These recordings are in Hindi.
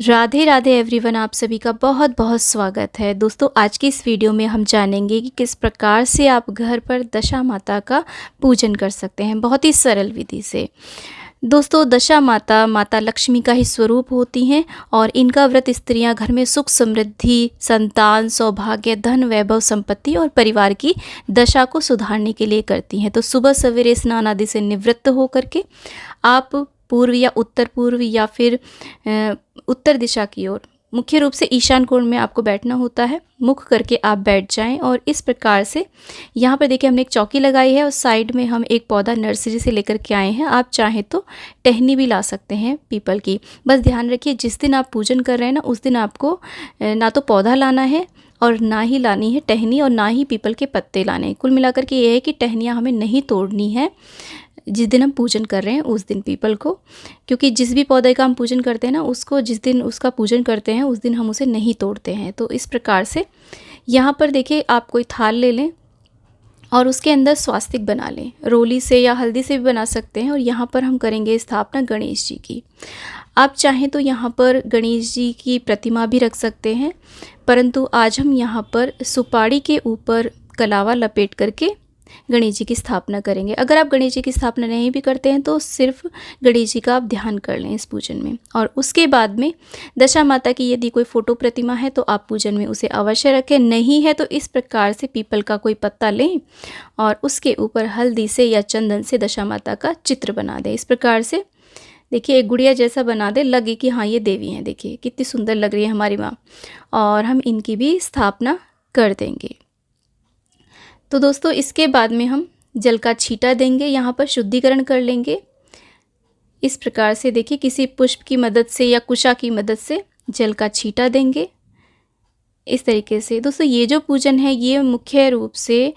राधे राधे एवरीवन, आप सभी का बहुत बहुत स्वागत है। दोस्तों, आज की इस वीडियो में हम जानेंगे कि किस प्रकार से आप घर पर दशा माता का पूजन कर सकते हैं, बहुत ही सरल विधि से। दोस्तों, दशा माता माता लक्ष्मी का ही स्वरूप होती हैं और इनका व्रत स्त्रियां घर में सुख समृद्धि, संतान, सौभाग्य, धन, वैभव, संपत्ति और परिवार की दशा को सुधारने के लिए करती हैं। तो सुबह सवेरे स्नान आदि से निवृत्त होकर के आप पूर्व या उत्तर पूर्व या फिर उत्तर दिशा की ओर, मुख्य रूप से ईशान कोण में आपको बैठना होता है। मुख करके आप बैठ जाएं और इस प्रकार से यहाँ पर देखिए हमने एक चौकी लगाई है और साइड में हम एक पौधा नर्सरी से लेकर के आए हैं। आप चाहें तो टहनी भी ला सकते हैं पीपल की। बस ध्यान रखिए, जिस दिन आप पूजन कर रहे हैं ना, उस दिन आपको ना तो पौधा लाना है और ना ही लानी है टहनी और ना ही पीपल के पत्ते लाने हैं। कुल मिलाकर के ये है कि टहनियाँ हमें नहीं तोड़नी है जिस दिन हम पूजन कर रहे हैं उस दिन पीपल को, क्योंकि जिस भी पौधे का हम पूजन करते हैं ना, उसको जिस दिन उसका पूजन करते हैं उस दिन हम उसे नहीं तोड़ते हैं। तो इस प्रकार से यहाँ पर देखिए आप कोई थाल ले लें और उसके अंदर स्वास्तिक बना लें। रोली से या हल्दी से भी बना सकते हैं। और यहाँ पर हम करेंगे स्थापना गणेश जी की। आप चाहें तो यहाँ पर गणेश जी की प्रतिमा भी रख सकते हैं, परंतु आज हम यहाँ पर सुपारी के ऊपर कलावा लपेट करके गणेश जी की स्थापना करेंगे। अगर आप गणेश जी की स्थापना नहीं भी करते हैं तो सिर्फ गणेश जी का आप ध्यान कर लें इस पूजन में। और उसके बाद में दशा माता की यदि कोई फ़ोटो प्रतिमा है तो आप पूजन में उसे अवश्य रखें। नहीं है तो इस प्रकार से पीपल का कोई पत्ता लें और उसके ऊपर हल्दी से या चंदन से दशा माता का चित्र बना दें। इस प्रकार से देखिए एक गुड़िया जैसा बना दे, लगे कि हाँ ये देवी हैं। देखिए कितनी सुंदर लग रही है हमारी माँ। और हम इनकी भी स्थापना कर देंगे। तो दोस्तों, इसके बाद में हम जल का छींटा देंगे, यहाँ पर शुद्धिकरण कर लेंगे। इस प्रकार से देखिए किसी पुष्प की मदद से या कुशा की मदद से जल का छींटा देंगे। इस तरीके से दोस्तों ये जो पूजन है ये मुख्य रूप से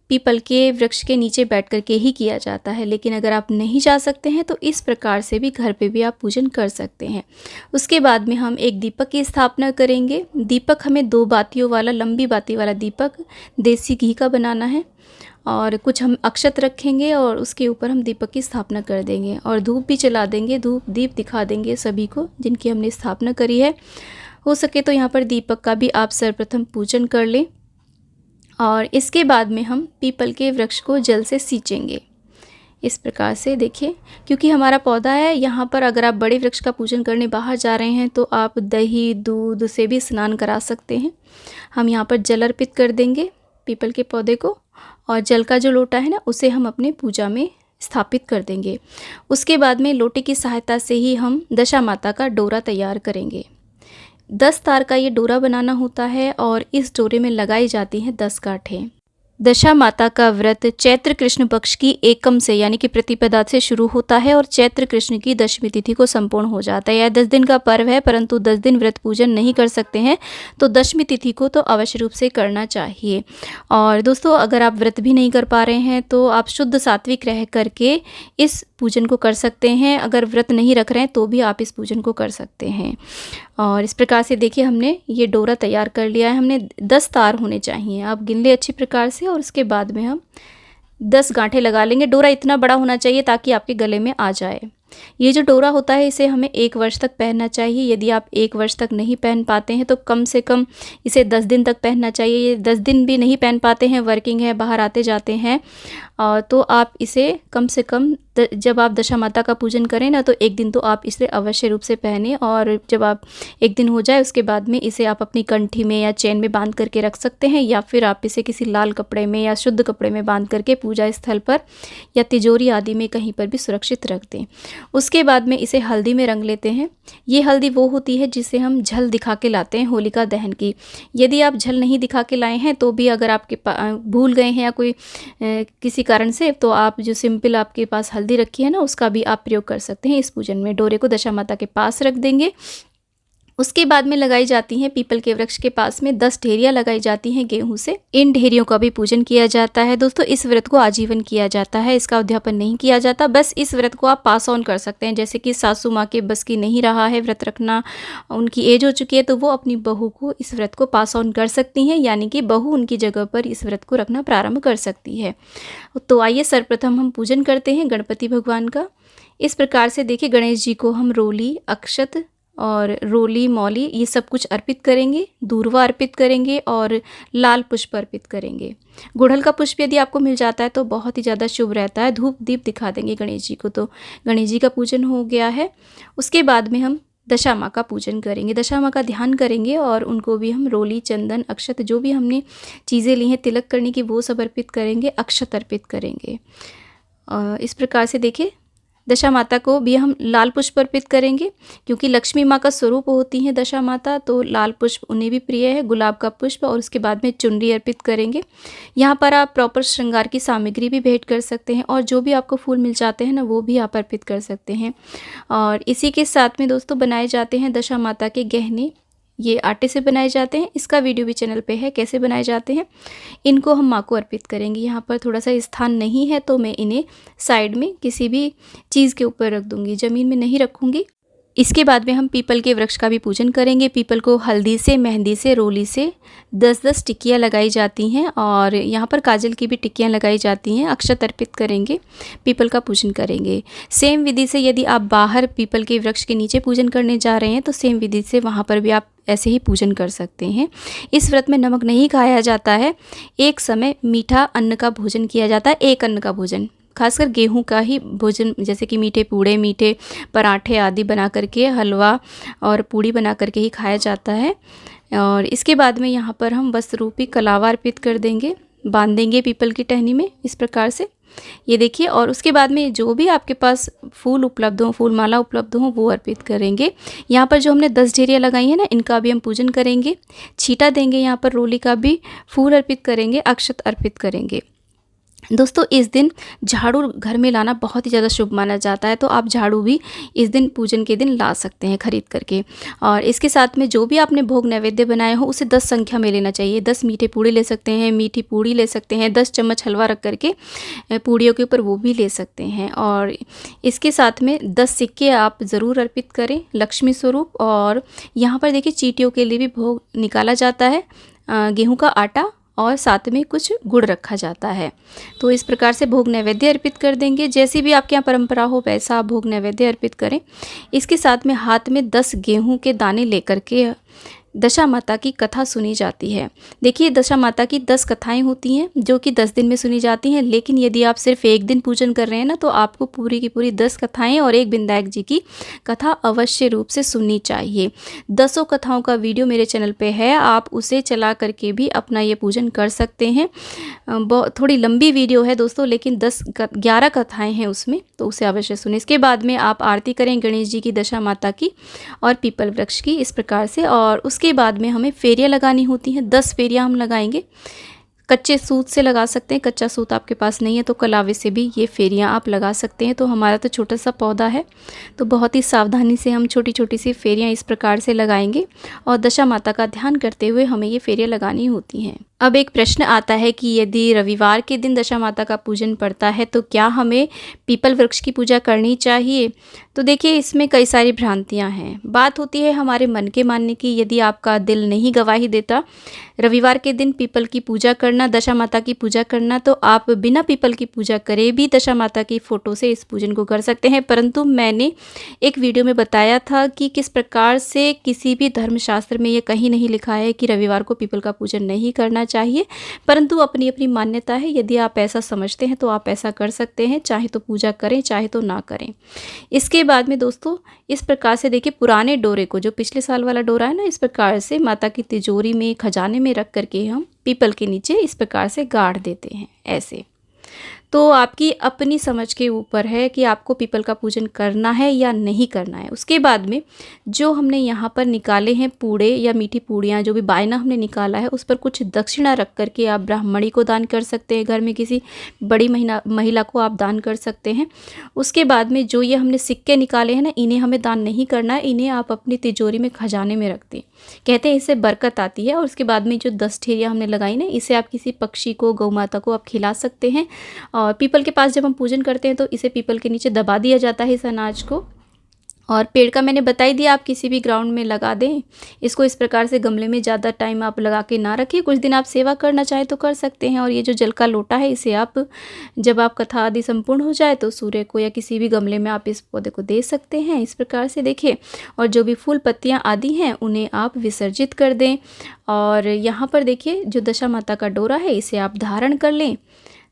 पीपल के वृक्ष के नीचे बैठ कर के ही किया जाता है, लेकिन अगर आप नहीं जा सकते हैं तो इस प्रकार से भी घर पे भी आप पूजन कर सकते हैं। उसके बाद में हम एक दीपक की स्थापना करेंगे। दीपक हमें 2 बातियों वाला, लंबी बाती वाला दीपक देसी घी का बनाना है। और कुछ हम अक्षत रखेंगे और उसके ऊपर हम दीपक की स्थापना कर देंगे और धूप भी चला देंगे। धूप दीप दिखा देंगे सभी को जिनकी हमने स्थापना करी है। हो सके तो यहाँ पर दीपक का भी आप सर्वप्रथम पूजन कर लें। और इसके बाद में हम पीपल के वृक्ष को जल से सींचेंगे। इस प्रकार से देखिए, क्योंकि हमारा पौधा है यहाँ पर, अगर आप बड़े वृक्ष का पूजन करने बाहर जा रहे हैं तो आप दही दूध से भी स्नान करा सकते हैं। हम यहाँ पर जल अर्पित कर देंगे पीपल के पौधे को और जल का जो लोटा है ना उसे हम अपने पूजा में स्थापित कर देंगे। उसके बाद में लोटे की सहायता से ही हम दशा माता का डोरा तैयार करेंगे। 10 तार का ये डोरा बनाना होता है और इस डोरे में लगाई जाती हैं 10 गांठें। दशा माता का व्रत चैत्र कृष्ण पक्ष की एकम से यानी कि प्रतिपदा से शुरू होता है और चैत्र कृष्ण की दशमी तिथि को संपूर्ण हो जाता है। यह 10 दिन का पर्व है, परंतु 10 दिन व्रत पूजन नहीं कर सकते हैं तो दशमी तिथि को तो अवश्य रूप से करना चाहिए। और दोस्तों, अगर आप व्रत भी नहीं कर पा रहे हैं तो आप शुद्ध सात्विक रह करके इस पूजन को कर सकते हैं। अगर व्रत नहीं रख रहे हैं तो भी आप इस पूजन को कर सकते हैं। और इस प्रकार से देखिए हमने ये डोरा तैयार कर लिया है। हमने 10 तार होने चाहिए, आप गिन ले अच्छी प्रकार से। और उसके बाद में हम 10 गांठें लगा लेंगे। डोरा इतना बड़ा होना चाहिए ताकि आपके गले में आ जाए। ये जो डोरा होता है इसे हमें 1 वर्ष तक पहनना चाहिए। यदि आप 1 वर्ष तक नहीं पहन पाते हैं तो कम से कम इसे 10 दिन तक पहनना चाहिए। ये 10 दिन भी नहीं पहन पाते हैं, वर्किंग है, बाहर आते जाते हैं, तो आप इसे कम से कम जब आप दशा माता का पूजन करें ना तो 1 दिन तो आप इसे अवश्य रूप से पहने। और जब आप 1 दिन हो जाए उसके बाद में इसे आप अपनी कंठी में या चैन में बांध करके रख सकते हैं, या फिर आप इसे किसी लाल कपड़े में या शुद्ध कपड़े में बांध करके पूजा स्थल पर या तिजोरी आदि में कहीं पर भी सुरक्षित रख दें। उसके बाद में इसे हल्दी में रंग लेते हैं। ये हल्दी वो होती है जिसे हम झल दिखा के लाते हैं होलिका दहन की। यदि आप झल नहीं दिखा के लाए हैं तो भी, अगर आपके भूल गए हैं या कोई किसी कारण से, तो आप जो सिंपल आपके पास हल्दी रखी है ना उसका भी आप प्रयोग कर सकते हैं इस पूजन में। डोरे को दशा माता के पास रख देंगे। उसके बाद में लगाई जाती हैं पीपल के वृक्ष के पास में 10 ढेरियाँ लगाई जाती हैं गेहूं से। इन ढेरियों का भी पूजन किया जाता है। दोस्तों, इस व्रत को आजीवन किया जाता है, इसका उद्यापन नहीं किया जाता। बस इस व्रत को आप पास ऑन कर सकते हैं। जैसे कि सासू माँ के बस की नहीं रहा है व्रत रखना, उनकी एज हो चुकी है, तो वो अपनी बहू को इस व्रत को पास ऑन कर सकती हैं, यानी कि बहू उनकी जगह पर इस व्रत को रखना प्रारंभ कर सकती है। तो आइए सर्वप्रथम हम पूजन करते हैं गणपति भगवान का। इस प्रकार से देखिए गणेश जी को हम रोली, अक्षत और रोली मौली ये सब कुछ अर्पित करेंगे, दूर्वा अर्पित करेंगे और लाल पुष्प अर्पित करेंगे। गुड़हल का पुष्प यदि आपको मिल जाता है तो बहुत ही ज़्यादा शुभ रहता है। धूप दीप दिखा देंगे गणेश जी को। तो गणेश जी का पूजन हो गया है। उसके बाद में हम दशा माँ का पूजन करेंगे, दशा माँ का ध्यान करेंगे और उनको भी हम रोली, चंदन, अक्षत जो भी हमने चीज़ें ली हैं तिलक करने की वो सब अर्पित करेंगे, अक्षत अर्पित करेंगे। इस प्रकार से देखिए दशा माता को भी हम लाल पुष्प अर्पित करेंगे, क्योंकि लक्ष्मी माँ का स्वरूप होती हैं दशा माता, तो लाल पुष्प उन्हें भी प्रिय है, गुलाब का पुष्प। और उसके बाद में चुनरी अर्पित करेंगे। यहाँ पर आप प्रॉपर श्रृंगार की सामग्री भी भेंट कर सकते हैं और जो भी आपको फूल मिल जाते हैं ना वो भी आप अर्पित कर सकते हैं। और इसी के साथ में दोस्तों बनाए जाते हैं दशा माता के गहने। ये आटे से बनाए जाते हैं, इसका वीडियो भी चैनल पे है कैसे बनाए जाते हैं। इनको हम माँ को अर्पित करेंगे। यहाँ पर थोड़ा सा स्थान नहीं है तो मैं इन्हें साइड में किसी भी चीज़ के ऊपर रख दूँगी, ज़मीन में नहीं रखूँगी। इसके बाद में हम पीपल के वृक्ष का भी पूजन करेंगे। पीपल को हल्दी से, मेहंदी से, रोली से 10-10 टिक्कियाँ लगाई जाती हैं और यहाँ पर काजल की भी टिक्कियाँ लगाई जाती हैं। अक्षत अर्पित करेंगे, पीपल का पूजन करेंगे। सेम विधि से यदि आप बाहर पीपल के वृक्ष के नीचे पूजन करने जा रहे हैं तो सेम विधि से वहाँ पर भी आप ऐसे ही पूजन कर सकते हैं। इस व्रत में नमक नहीं खाया जाता है। एक समय मीठा अन्न का भोजन किया जाता है, एक अन्न का भोजन, खासकर गेहूं का ही भोजन, जैसे कि मीठे पूड़े, मीठे पराठे आदि बना करके, हलवा और पूड़ी बना करके ही खाया जाता है। और इसके बाद में यहाँ पर हम वस्त्र रूपी कलावा अर्पित कर देंगे, बांध देंगे पीपल की टहनी में इस प्रकार से, ये देखिए। और उसके बाद में जो भी आपके पास फूल उपलब्ध हो, फूल माला उपलब्ध हो, वो अर्पित करेंगे। यहाँ पर जो हमने 10 ढेरियाँ लगाई हैं ना, इनका भी हम पूजन करेंगे। छीटा देंगे, यहाँ पर रोली का भी फूल अर्पित करेंगे, अक्षत अर्पित करेंगे। दोस्तों इस दिन झाड़ू घर में लाना बहुत ही ज़्यादा शुभ माना जाता है, तो आप झाड़ू भी इस दिन पूजन के दिन ला सकते हैं खरीद करके। और इसके साथ में जो भी आपने भोग नैवेद्य बनाए हो उसे 10 संख्या में लेना चाहिए। 10 मीठे पूड़ी ले सकते हैं, मीठी पूड़ी ले सकते हैं, 10 चम्मच हलवा रख करके पूड़ियों के ऊपर वो भी ले सकते हैं। और इसके साथ में 10 सिक्के आप ज़रूर अर्पित करें लक्ष्मी स्वरूप। और यहाँ पर देखिए चींटियों के लिए भी भोग निकाला जाता है, गेहूँ का आटा और साथ में कुछ गुड़ रखा जाता है। तो इस प्रकार से भोग नैवेद्य अर्पित कर देंगे। जैसी भी आपके यहाँ परंपरा हो वैसा आप भोग नैवेद्य अर्पित करें। इसके साथ में हाथ में 10 गेहूं के दाने लेकर के दशा माता की कथा सुनी जाती है। देखिए दशा माता की 10 कथाएं होती हैं जो कि 10 दिन में सुनी जाती हैं, लेकिन यदि आप सिर्फ एक दिन पूजन कर रहे हैं ना तो आपको पूरी की पूरी 10 कथाएं और एक विनायक जी की कथा अवश्य रूप से सुननी चाहिए। 10 कथाओं का वीडियो मेरे चैनल पे है, आप उसे चला करके भी अपना ये पूजन कर सकते हैं। थोड़ी लंबी वीडियो है दोस्तों, लेकिन 11 कथाएँ हैं उसमें, तो उसे अवश्य सुने। इसके बाद में आप आरती करें गणेश जी की, दशा माता की और पीपल वृक्ष की इस प्रकार से। और उसके बाद में हमें फेरियाँ लगानी होती हैं। 10 फेरियाँ हम लगाएंगे। कच्चे सूत से लगा सकते हैं, कच्चा सूत आपके पास नहीं है तो कलावे से भी ये फेरियाँ आप लगा सकते हैं। तो हमारा तो छोटा सा पौधा है तो बहुत ही सावधानी से हम छोटी छोटी सी फेरियाँ इस प्रकार से लगाएंगे और दशा माता का ध्यान करते हुए हमें ये फेरियाँ लगानी होती हैं। अब एक प्रश्न आता है कि यदि रविवार के दिन दशा माता का पूजन पड़ता है तो क्या हमें पीपल वृक्ष की पूजा करनी चाहिए? तो देखिए इसमें कई सारी भ्रांतियां हैं। बात होती है हमारे मन के मानने की। यदि आपका दिल नहीं गवाही देता रविवार के दिन पीपल की पूजा करना, दशा माता की पूजा करना, तो आप बिना पीपल की पूजा करे भी दशा माता की फ़ोटो से इस पूजन को कर सकते हैं। परंतु मैंने एक वीडियो में बताया था कि किस प्रकार से किसी भी धर्मशास्त्र में ये कहीं नहीं लिखा है कि रविवार को पीपल का पूजन नहीं करना चाहिए, परंतु अपनी अपनी मान्यता है। यदि आप ऐसा समझते हैं तो आप ऐसा कर सकते हैं, चाहे तो पूजा करें चाहे तो ना करें। इसके बाद में दोस्तों इस प्रकार से देखिए पुराने डोरे को, जो पिछले साल वाला डोरा है ना, इस प्रकार से माता की तिजोरी में, खजाने में रख करके हम पीपल के नीचे इस प्रकार से गाड़ देते हैं ऐसे। तो आपकी अपनी समझ के ऊपर है कि आपको पीपल का पूजन करना है या नहीं करना है। उसके बाद में जो हमने यहाँ पर निकाले हैं पूड़े या मीठी पूड़ियाँ, जो भी बायना हमने निकाला है, उस पर कुछ दक्षिणा रख करके आप ब्राह्मणी को दान कर सकते हैं। घर में किसी बड़ी महिला को आप दान कर सकते हैं। उसके बाद में जो ये हमने सिक्के निकाले हैं ना, इन्हें हमें दान नहीं करना है, इन्हें आप अपनी तिजोरी में खजाने में रख दें। कहते हैं इससे बरकत आती है। और उसके बाद में जो 10 ठेरियाँ हमने लगाई ना, इसे आप किसी पक्षी को, गौ माता को आप खिला सकते हैं। और पीपल के पास जब हम पूजन करते हैं तो इसे पीपल के नीचे दबा दिया जाता है इस अनाज को, और पेड़ का मैंने बता ही दिया, आप किसी भी ग्राउंड में लगा दें। इसको इस प्रकार से गमले में ज़्यादा टाइम आप लगा के ना रखिए, कुछ दिन आप सेवा करना चाहें तो कर सकते हैं। और ये जो जल का लोटा है, इसे आप जब आप कथा आदि संपूर्ण हो जाए तो सूर्य को या किसी भी गमले में आप इस पौधे को दे सकते हैं, इस प्रकार से देखिए। और जो भी फूल पत्तियाँ आदि हैं उन्हें आप विसर्जित कर दें। और यहाँ पर देखिए जो दशा माता का डोरा है, इसे आप धारण कर लें।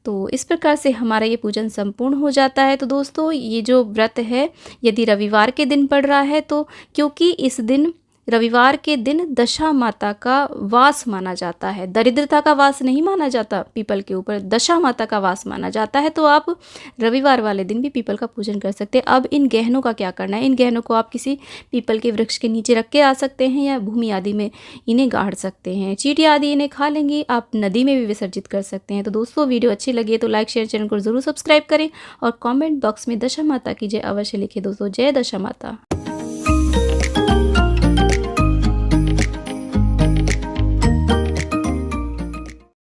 तो इस प्रकार से हमारा ये पूजन संपूर्ण हो जाता है। तो दोस्तों, ये जो व्रत है यदि रविवार के दिन पड़ रहा है, तो क्योंकि इस दिन रविवार के दिन दशा माता का वास माना जाता है, दरिद्रता का वास नहीं माना जाता पीपल के ऊपर, दशा माता का वास माना जाता है। तो आप रविवार वाले दिन भी पीपल का पूजन कर सकते हैं। अब इन गहनों का क्या करना है? इन गहनों को आप किसी पीपल के वृक्ष के नीचे रख के आ सकते हैं या भूमि आदि में इन्हें गाड़ सकते हैं। चींटियाँ आदि इन्हें खा लेंगी, आप नदी में भी विसर्जित कर सकते हैं। तो दोस्तों, वीडियो अच्छी लगी है तो लाइक शेयर, चैनल को जरूर सब्सक्राइब करें और कॉमेंट बॉक्स में दशा माता की जय अवश्य लिखें। दोस्तों, जय दशा माता।